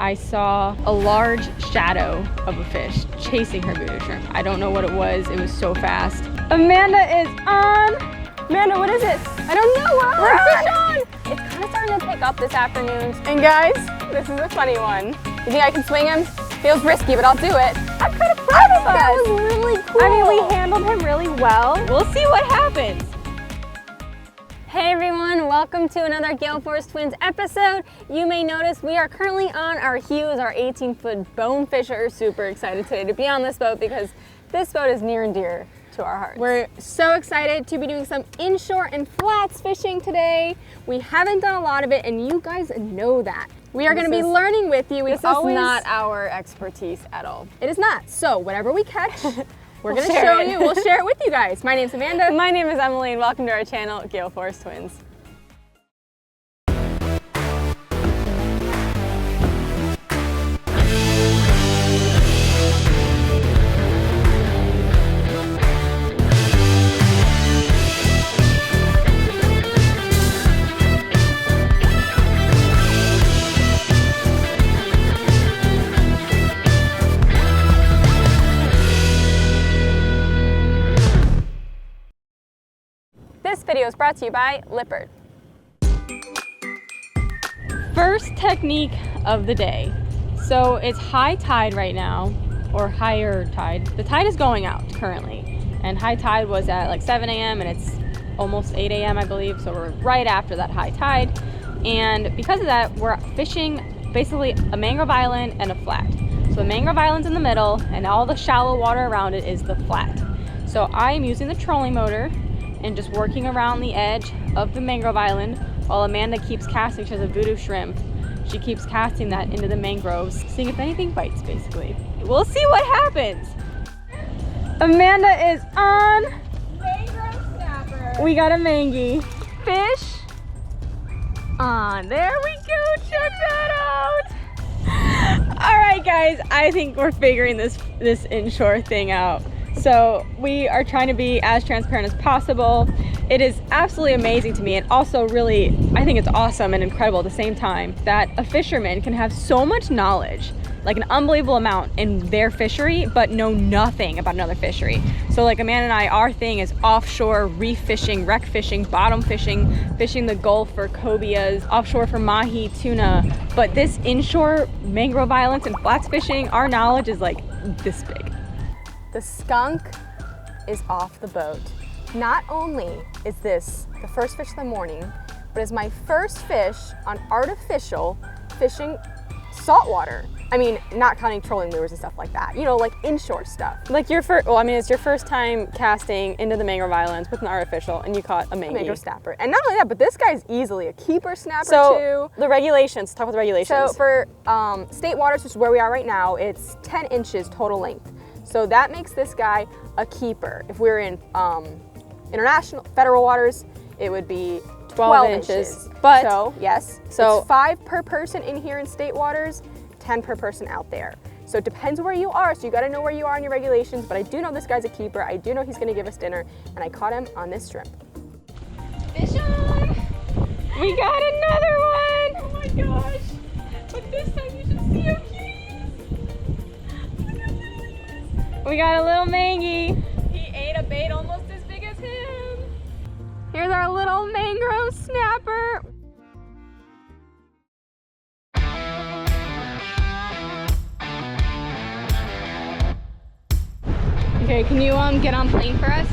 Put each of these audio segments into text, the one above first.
I saw a large shadow of a fish chasing her voodoo shrimp. I don't know what it was so fast. Amanda is on. Amanda, what is it? I don't know, we're fish on. It's kind of starting to pick up this afternoon. And guys, this is a funny one. You think I can swing him? Feels risky, but I'll do it. I'm kind of proud of us. That was really cool. I mean, we handled him really well. We'll see what happens. Hey everyone, welcome to another Gale Force Twins episode. You may notice we are currently on our Hughes, our 18-foot Bonefish. We're super excited today to be on this boat because this boat is near and dear to our hearts. We're so excited to be doing some inshore and flats fishing today. We haven't done a lot of it and you guys know that. We are going to be learning with you. This is not our expertise at all. It is not. So whatever we catch, we're going to show you. We'll share it with you guys. My name's Amanda. My name is Emily, and welcome to our channel, Gale Force Twins. This video is brought to you by Lippert. First technique of the day. So it's high tide right now, or higher tide. The tide is going out currently, and high tide was at like 7 a.m. and it's almost 8 a.m. I believe, so we're right after that high tide. And because of that, we're fishing basically a mangrove island and a flat. So the mangrove island's in the middle, and all the shallow water around it is the flat. So I'm using the trolling motor and just working around the edge of the mangrove island while Amanda keeps casting. She has a voodoo shrimp. She keeps casting that into the mangroves, seeing if anything bites, basically. We'll see what happens. Amanda is on. Mangrove snapper. We got a mangy. Fish on. There we go, check that out. All right, guys, I think we're figuring this inshore thing out. So we are trying to be as transparent as possible. It is absolutely amazing to me, and also really, I think it's awesome and incredible at the same time that a fisherman can have so much knowledge, like an unbelievable amount in their fishery, but know nothing about another fishery. So like Amanda and I, our thing is offshore reef fishing, wreck fishing, bottom fishing, fishing the Gulf for cobias, offshore for mahi, tuna. But this inshore mangrove islands and flats fishing, our knowledge is like this big. The skunk is off the boat. Not only is this the first fish of the morning, but it's my first fish on artificial fishing saltwater. I mean, not counting trolling lures and stuff like that. You know, like inshore stuff. Like your first, well, I mean, it's your first time casting into the mangrove islands with an artificial, and you caught a mangy. Mangrove snapper. And not only that, but this guy's easily a keeper snapper too. The regulations, talk about the regulations. So for state waters, which is where we are right now, it's 10 inches total length. So that makes this guy a keeper. If we're in international, federal waters, it would be 12 inches. But so, yes, so it's 5 per person in here in state waters, 10 per person out there. So it depends where you are, so you gotta know where you are in your regulations, but I do know this guy's a keeper. I do know he's gonna give us dinner, and I caught him on this shrimp. Fish on! We got another one! Oh my gosh! But this time you should see him. We got a little mangy. He ate a bait almost as big as him. Here's our little mangrove snapper. Okay, can you get on plane for us?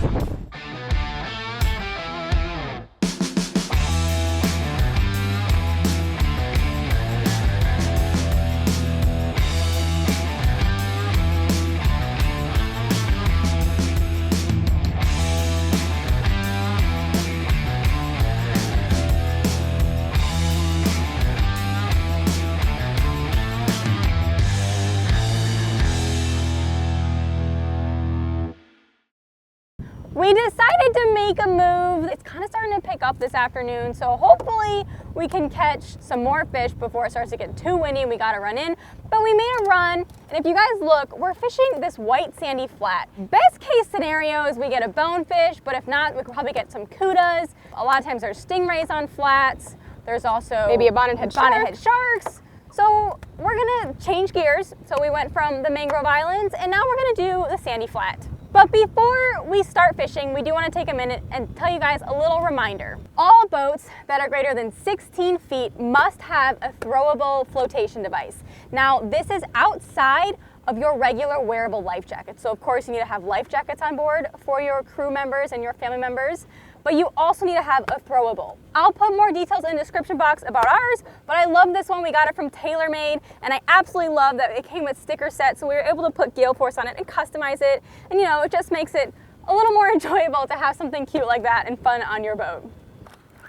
We decided to make a move. It's kind of starting to pick up this afternoon, so hopefully we can catch some more fish before it starts to get too windy and we gotta run in. But we made a run, and if you guys look, we're fishing this white sandy flat. Best case scenario is we get a bonefish, but if not, we could probably get some cudas. A lot of times there's stingrays on flats. There's also maybe a bonnethead sharks. So we're gonna change gears. So we went from the mangrove islands and now we're gonna do the sandy flat. But before we start fishing, we do want to take a minute and tell you guys a little reminder. All boats that are greater than 16 feet must have a throwable flotation device. Now, this is outside of your regular wearable life jacket. So of course you need to have life jackets on board for your crew members and your family members, but you also need to have a throwable. I'll put more details in the description box about ours, but I love this one. We got it from TaylorMade, and I absolutely love that it came with sticker set, so we were able to put Gale Force on it and customize it, and you know, it just makes it a little more enjoyable to have something cute like that and fun on your boat.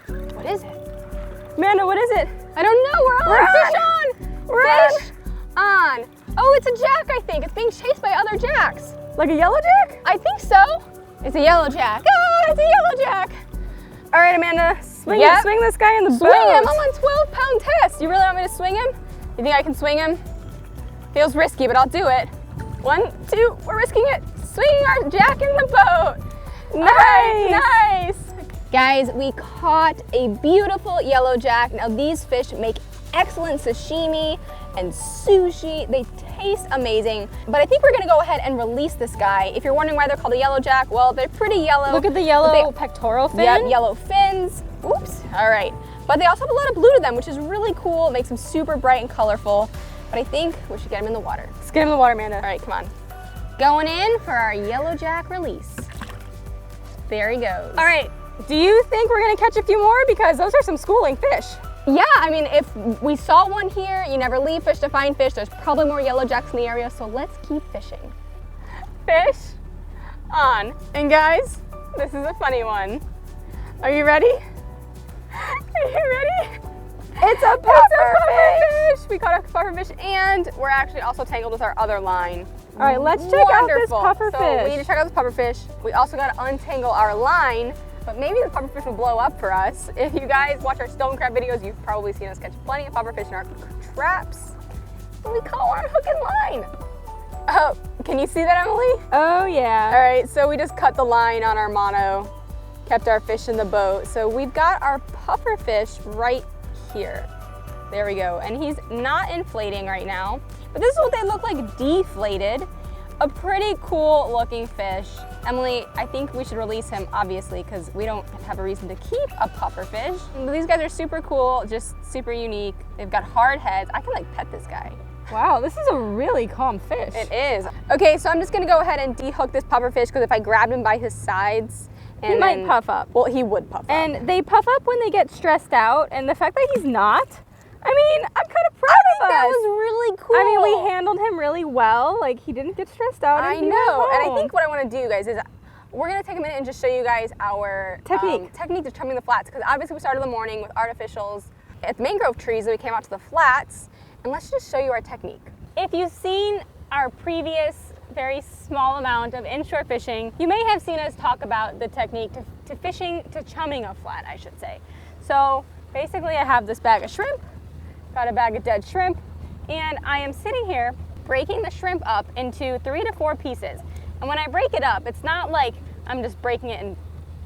What is it? Amanda, what is it? I don't know, we're on! Fish on! Oh, it's a jack, I think. It's being chased by other jacks. Like a yellowjack? I think so. It's a yellowjack. Ah, it's a yellowjack. All right, Amanda, swing this guy in the boat. Swing him. I'm on 12-pound test. You really want me to swing him? You think I can swing him? Feels risky, but I'll do it. 1, 2, we're risking it. Swinging our jack in the boat. Nice. Guys, we caught a beautiful yellowjack. Now these fish make excellent sashimi and sushi. They taste amazing, but I think we're gonna go ahead and release this guy. If you're wondering why they're called a yellowjack, well, they're pretty yellow. Look at the yellow pectoral fin. Yep, yellow fins. Oops, all right. But they also have a lot of blue to them, which is really cool. It makes them super bright and colorful. But I think we should get him in the water. Let's get him in the water, Amanda. All right, come on. Going in for our yellowjack release. There he goes. All right, do you think we're gonna catch a few more? Because those are some schooling fish. Yeah, I mean, if we saw one here, you never leave fish to find fish. There's probably more yellowjacks in the area, so let's keep fishing. Fish on. And guys, this is a funny one. Are you ready? Are you ready? It's a pufferfish. We caught a pufferfish, and we're actually also tangled with our other line. All right, let's check out this pufferfish. So we need to check out this pufferfish. We also got to untangle our line, but maybe the pufferfish will blow up for us. If you guys watch our stone crab videos, you've probably seen us catch plenty of pufferfish in our traps. But we caught one on hook and line. Oh, can you see that, Emily? Oh, yeah. All right, so we just cut the line on our mono, kept our fish in the boat. So we've got our pufferfish right here. There we go. And he's not inflating right now, but this is what they look like deflated. A pretty cool looking fish. Emily, I think we should release him, obviously, because we don't have a reason to keep a pufferfish. These guys are super cool, just super unique. They've got hard heads. I can like pet this guy. Wow, this is a really calm fish. It is. Okay, so I'm just gonna go ahead and dehook this pufferfish, because if I grabbed him by his sides, he might puff up. Well, he would puff up. And they puff up when they get stressed out, and the fact that he's not, I mean, I'm kind of proud of us. That was really cool. I mean, we handled him really well. Like, he didn't get stressed out. I know, and I think what I want to do, guys, is we're going to take a minute and just show you guys our technique to trimming the flats, because obviously we started the morning with artificials at the mangrove trees, and we came out to the flats, and let's just show you our technique. If you've seen our previous very small amount of inshore fishing, you may have seen us talk about the technique to fishing, to chumming a flat, I should say. So basically I have this bag of shrimp, got a bag of dead shrimp, and I am sitting here breaking the shrimp up into 3 to 4 pieces. And when I break it up, it's not like I'm just breaking it and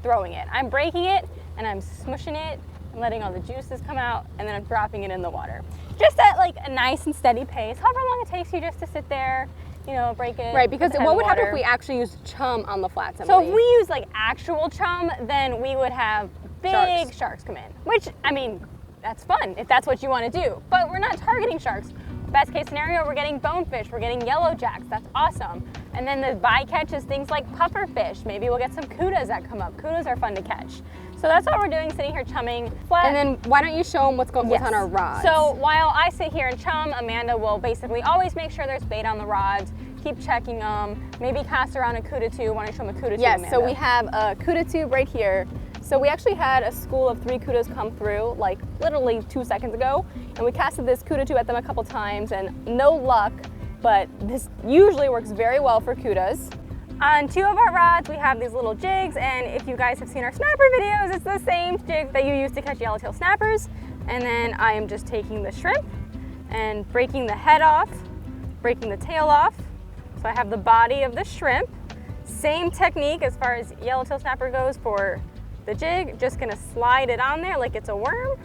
throwing it. I'm breaking it and I'm smushing it and letting all the juices come out, and then I'm dropping it in the water. Just at like a nice and steady pace, however long it takes you just to sit there, you know, break it. Right, because what would happen if we actually used chum on the flats, Emily? So if we use like actual chum, then we would have big sharks come in, which, I mean, that's fun if that's what you want to do, but we're not targeting sharks. Best case scenario, we're getting bonefish, we're getting yellowjacks, that's awesome. And then the bycatch is things like pufferfish. Maybe we'll get some kudas that come up. Kudas are fun to catch. So that's what we're doing, sitting here chumming flat. And then why don't you show them what's on our rods? So while I sit here and chum, Amanda will basically always make sure there's bait on the rods, keep checking them, maybe cast around a kuda tube. Why don't you show them a kuda tube, Yes, so we have a kuda tube right here. So we actually had a school of 3 kudas come through, like literally 2 seconds ago, and we casted this kuda tube at them a couple times, and no luck, but this usually works very well for kudas. On 2 of our rods, we have these little jigs, and if you guys have seen our snapper videos, it's the same jig that you use to catch yellowtail snappers. And then I am just taking the shrimp and breaking the head off, breaking the tail off. So I have the body of the shrimp. Same technique as far as yellowtail snapper goes for the jig, just gonna slide it on there like it's a worm.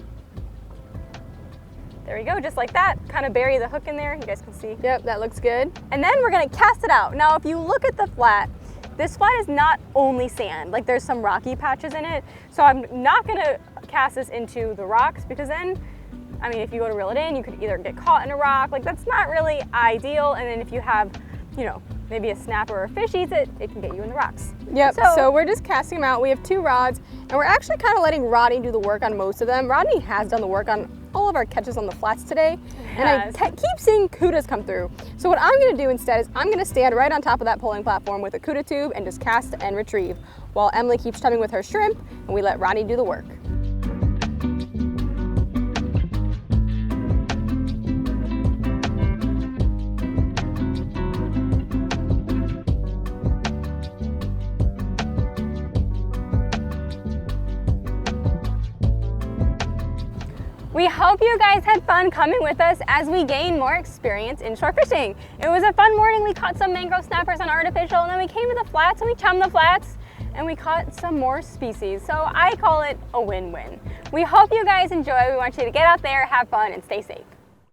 There we go, just like that. Kind of bury the hook in there, you guys can see. Yep, that looks good. And then we're gonna cast it out. Now, if you look at the flat, this flat is not only sand, like there's some rocky patches in it. So I'm not gonna cast this into the rocks because then, I mean, if you go to reel it in, you could either get caught in a rock, like that's not really ideal. And then if you have, you know, maybe a snapper or a fish eats it, it can get you in the rocks. Yep, so we're just casting them out. We have 2 rods, and we're actually kind of letting Rodney do the work on most of them. Rodney has done the work on all of our catches on the flats today, and I keep seeing cudas come through. So what I'm gonna do instead is I'm gonna stand right on top of that pulling platform with a cuda tube and just cast and retrieve, while Emily keeps tumming with her shrimp, and we let Rodney do the work. We hope you guys had fun coming with us as we gain more experience inshore fishing. It was a fun morning. We caught some mangrove snappers on artificial, and then we came to the flats and we chummed the flats and we caught some more species. So I call it a win-win. We hope you guys enjoy. We want you to get out there, have fun, and stay safe.